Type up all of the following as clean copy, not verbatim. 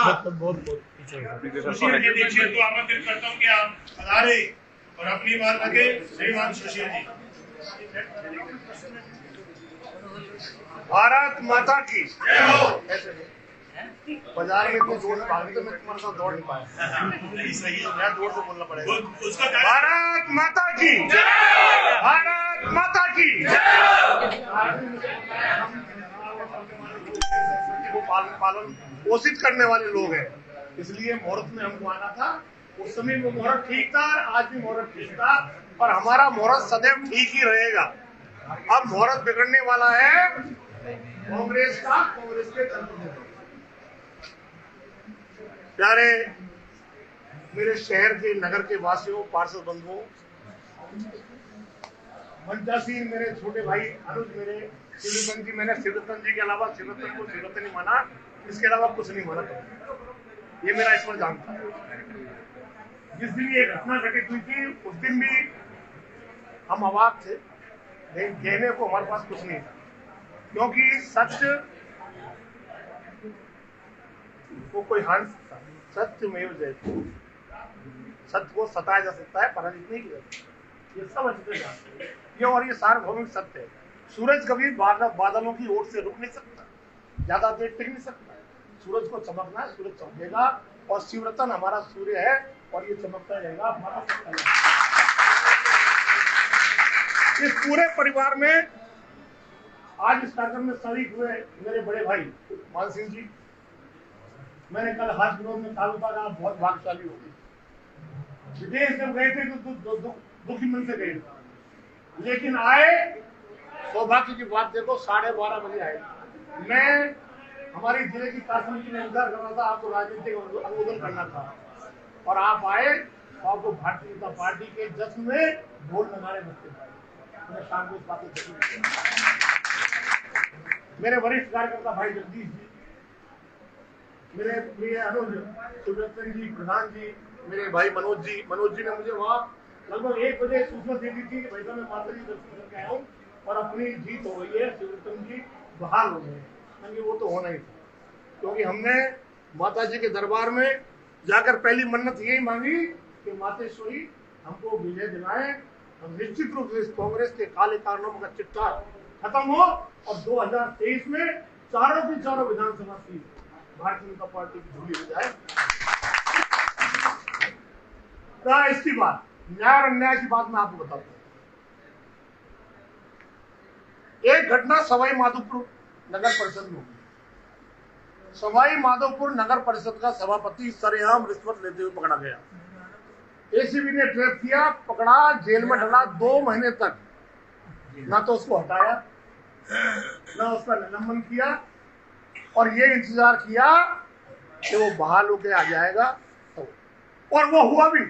बहुत सुशील जी दीक्षित को आमंत्रित करता हूँ कि आप पधारे और अपनी बात रखे। श्रीमान सुशील जी। भारत माता की जय हो। बाजार में कुछ जोर भाग तो मैं तुम्हारे साथ दौड़ नहीं पाया। सही है, मैं जोर से बोलना पड़ेगा। भारत माता की जय। भारत माता की जय। पालन पोषित करने वाले लोग हैं, इसलिए मुहूर्त में हमको आना था। उस समय वो मुहूर्त ठीक था, आज भी मुहूर्त ठीक था, और हमारा मुहूर्त सदैव ठीक ही रहेगा। अब मुहूर्त बिगड़ने वाला है कांग्रेस का, कांग्रेस के जनप्रतिनिधि। प्यारे मेरे शहर के, नगर के वासियों, पार्षद बंधुओं, मंचासीन मेरे छोटे भाई अनुज, मेरे शिवरतन जी, मैंने शिवरतन जी के अलावा शिवरतन को शिवरतन ही माना, इसके अलावा कुछ नहीं माना। ये मेरा ईश्वर जानता है। जिस दिन ये घटना घटित हुई थी उस दिन भी हम अवाक थे, लेकिन कहने को हमारे पास कुछ नहीं था, क्योंकि सत्य को कोई हार नहीं सकता। सत्य में जयते, सत्य को सताया जा सकता है, पराजित नहीं किया। ये सब अच्छे जानते हैं ये, और ये सार्वभौमिक सत्य है। सूरज कभी बादलों की ओर से रुक नहीं सकता, ज्यादा देर टिक नहीं सकता। सूरज को चमकना है, सूरज चमकेगा, और शिवरतन हमारा सूर्य है और ये चमकता रहेगा हमारा। इस पूरे परिवार में आज इस कार्यक्रम में शरीक हुए मेरे बड़े भाई मान सिंह जी, मैंने कल हाथ विनोद में कहा था आप बहुत भाग्यशाली हो गए। विदेश जब गए थे तो दुखी मन से गए, लेकिन आए सौभाग्य की बात देखो, 12:30 बजे आए। मैं हमारी जिले की कार्यसमिति में इंतजार कर रहा था, आपको राजनीतिक अनुमोदन करना था, और आप आए तो आपको भारतीय जनता पार्टी के जश्न में ढोल नगाड़े बजते पाए। मैं शाम को इस बात को मेरे वरिष्ठ कार्यकर्ता भाई जगदीश जी, मेरे प्रिय अनुज, शिवरतन जी, प्रधान जी, मेरे भाई मनोज जी ने मुझे वहाँ लगभग 1 बजे सूचना दे दी थी कि भाई साहब मैं माता जी दर्शन करके आया हूँ और अपनी जीत हो गई है, शिवरतन जी बहाल हो गए। वो तो होना ही था, क्योंकि हमने माता जी के दरबार में जाकर पहली मन्नत यही मांगी कि मातेश्वरी हमको विजय दिलाएं, हम निश्चित रूप से इस कांग्रेस के काले कारनामों का चिट्ठा खत्म हो और 2023 में चारों की चारों विधानसभा सीट भारतीय जनता पार्टी की झोली हो जाए। इसकी बात, न्याय और अन्याय की बात मैं आपको बताता हूँ। एक घटना सवाई माधोपुर नगर परिषद में हुई। सवाई माधोपुर नगर परिषद का सभापति सरेआम रिश्वत लेते हुए पकड़ा गया। एसीबी ने ट्रैप किया, पकड़ा, जेल में डाला 2 महीने तक। ना तो उसको हटाया, ना उसका निलंबन किया, और ये इंतजार किया कि वो बहाल होके आ जाएगा, और वो हुआ भी।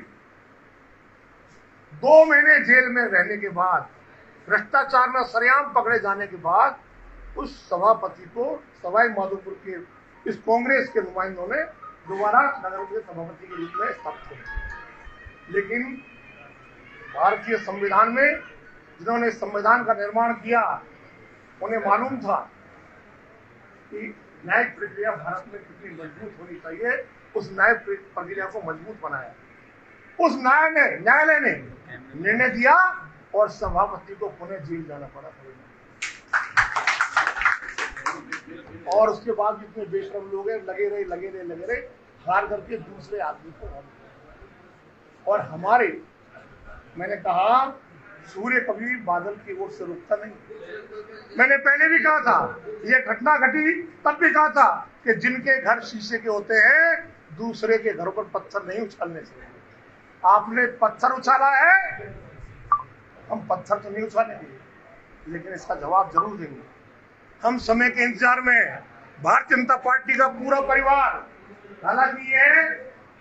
2 महीने जेल में रहने के बाद, भ्रष्टाचार में सरेआम पकड़े जाने के बाद, उस सभापति को सवाई माधोपुर के इस कांग्रेस के नुमाइंदों ने दोबारा नगर के सभापति के रूप में स्थापित किया। लेकिन भारतीय संविधान में जिन्होंने संविधान का निर्माण किया, उन्हें मालूम था कि न्यायिक प्रक्रिया भारत में कितनी मजबूत होनी चाहिए। उस न्यायिक प्रक्रिया को मजबूत बनाया। उस न्यायालय ने निर्णय दिया और सभापति को पुनः जेल जाना पड़ा। और उसके बाद जितने बेशरम लोग हैं लगे रहे, हार करके दूसरे आदमी को। और हमारे, मैंने कहा, सूर्य कभी बादल की ओर से रुकता नहीं। मैंने पहले भी कहा था, यह घटना घटी तब भी कहा था कि जिनके घर शीशे के होते हैं दूसरे के घरों पर पत्थर नहीं उछालने चाहिए। आपने पत्थर उछाला है, हम पत्थर तो नहीं उछालेंगे, लेकिन इसका जवाब जरूर देंगे। हम समय के इंतजार में भारतीय जनता पार्टी का पूरा परिवार, हालांकि ये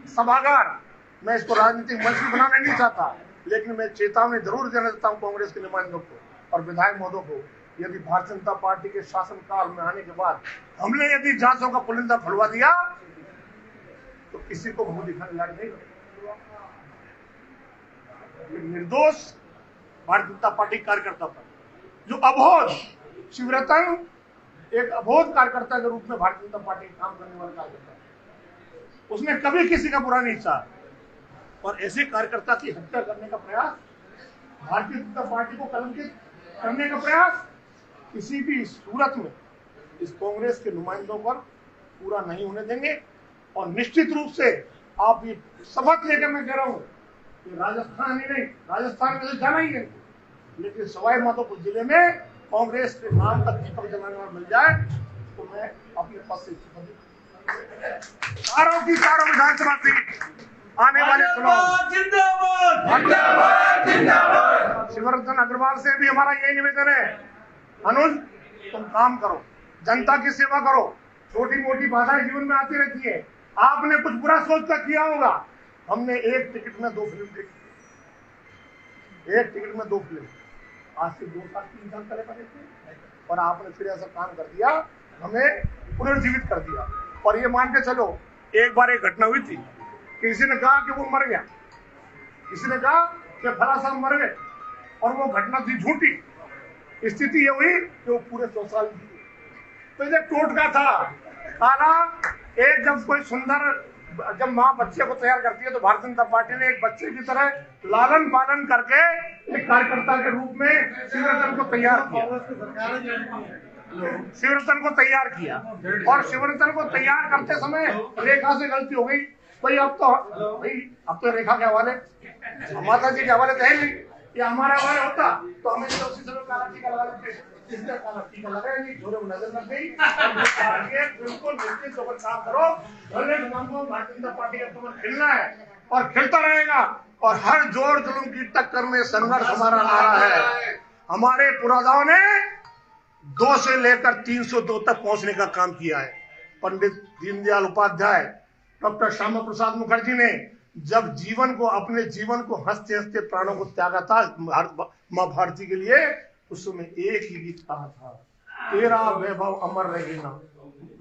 सभागार, मैं इसको राजनीतिक मंच भी बनाना नहीं चाहता, लेकिन मैं चेतावनी जरूर देना चाहता हूँ कांग्रेस के नुमाइंदों को और विधायक महोदयों को। यदि भारतीय जनता पार्टी के शासनकाल में आने के बाद हमने यदि जांचों का पुलिंदा खुलवा दिया तो किसी को मुंह दिखाने लायक नहीं। निर्दोष भारतीय जनता पार्टी कार्यकर्ता था, जो अबोध, शिवरतन एक अबोध कार्यकर्ता के रूप में भारतीय जनता पार्टी काम करने वाला कार्यकर्ता, उसने कभी किसी का बुरा नहीं चाहा। और ऐसे कार्यकर्ता की हत्या करने का प्रयास, भारतीय जनता पार्टी को कलंकित करने का प्रयास किसी भी सूरत में इस कांग्रेस के नुमाइंदों पर पूरा नहीं होने देंगे। और निश्चित रूप से आप ये शपथ लेकर मैं कह रहा हूं कि राजस्थान ही नहीं, राजस्थान में तो जाना ही है, लेकिन सवाई माधोपुर जिले में कांग्रेस के नाम का दीपक जलाने वाला मिल जाए तो मैं अपने पद से इस्तीफा दूंगा। चारों की चारों विधानसभा सीट आने वाले चुनाव शिवरतन अग्रवाल से भी हमारा यही निवेदन है, अनुज तुम काम करो, जनता की सेवा करो, छोटी मोटी बाधाएं जीवन में आती रहती है, आपने कुछ बुरा सोच कर किया होगा। हमने एक टिकट में 2 फिल्म देखी, एक टिकट में 2 फिल्म, आज से 2 साल 3 साल पहले बने थे, और आपने फिर ऐसा काम कर दिया, हमें पुनर्जीवित कर दिया। और ये मान के चलो, एक बार एक घटना हुई थी, किसी ने कहा कि वो मर गया, किसी ने कहा कि फला साहब मर गए, और वो घटना थी झूठी। स्थिति ये हुई कि वो पूरे 100 साल जी। तो ये टोटका था काला। एक जब कोई सुंदर, जब माँ बच्चे को तैयार करती है तो भारतीय जनता पार्टी ने एक बच्चे की तरह लालन पालन करके एक कार्यकर्ता के रूप में शिवरतन को तैयार किया, शिवरतन को तैयार किया। और शिवरतन को तैयार करते समय रेखा से गलती हो गई। भाई अब तो रेखा के हवाले, माता जी के हवाले तो है नहीं, ये हमारा हवाले होता तो हमें तो उसी समय काला टीका लगा देते, इसका काला टीका लगाया नहीं, झोरे में नजर लग गई। बिल्कुल निश्चित होकर काम करो, भारतीय जनता पार्टी का कमल खिलना है और खिलता रहेगा। और हर जोर जुल्म की टक्कर में संघर्ष हमारा नारा है। हमारे पुरादाओं ने 2 से लेकर 302 तक पहुंचने का काम किया है। पंडित दीनदयाल उपाध्याय, डॉक्टर श्यामा प्रसाद मुखर्जी ने जब अपने जीवन को हंसते हंसते प्राणों को त्यागा था माँ भारती के लिए, उस समय एक ही गीत कहा था, तेरा वैभव अमर रहे ना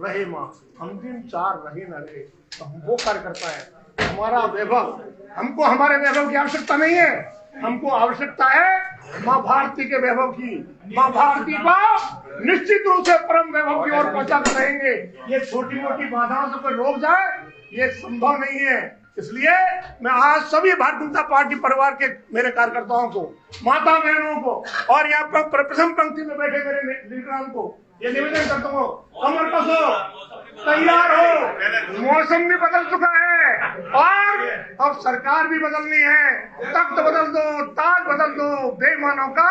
रहे माँ, हम दिन 4 रहे न रहे। तो हम वो कार्यकर्ता है, हमारा वैभव, हमको हमारे वैभव की आवश्यकता नहीं है, हमको आवश्यकता है माँ भारती के वैभव की। माँ भारती को निश्चित रूप से परम वैभव की ओर पहुंचाते रहेंगे। ये छोटी मोटी बाधाओं से कोई रोक जाए, ये संभव नहीं है। इसलिए मैं आज सभी भारतीय जनता पार्टी परिवार के मेरे कार्यकर्ताओं को, माता बहनों को और यहाँ पर प्रथम पंक्ति में बैठे मेरे लीडरों को ये निवेदन करता हूँ, कमर कसो, तैयार हो, मौसम भी बदल चुका है और अब सरकार भी बदलनी है। तख्त बदल दो, ताज बदल दो, बेईमानों का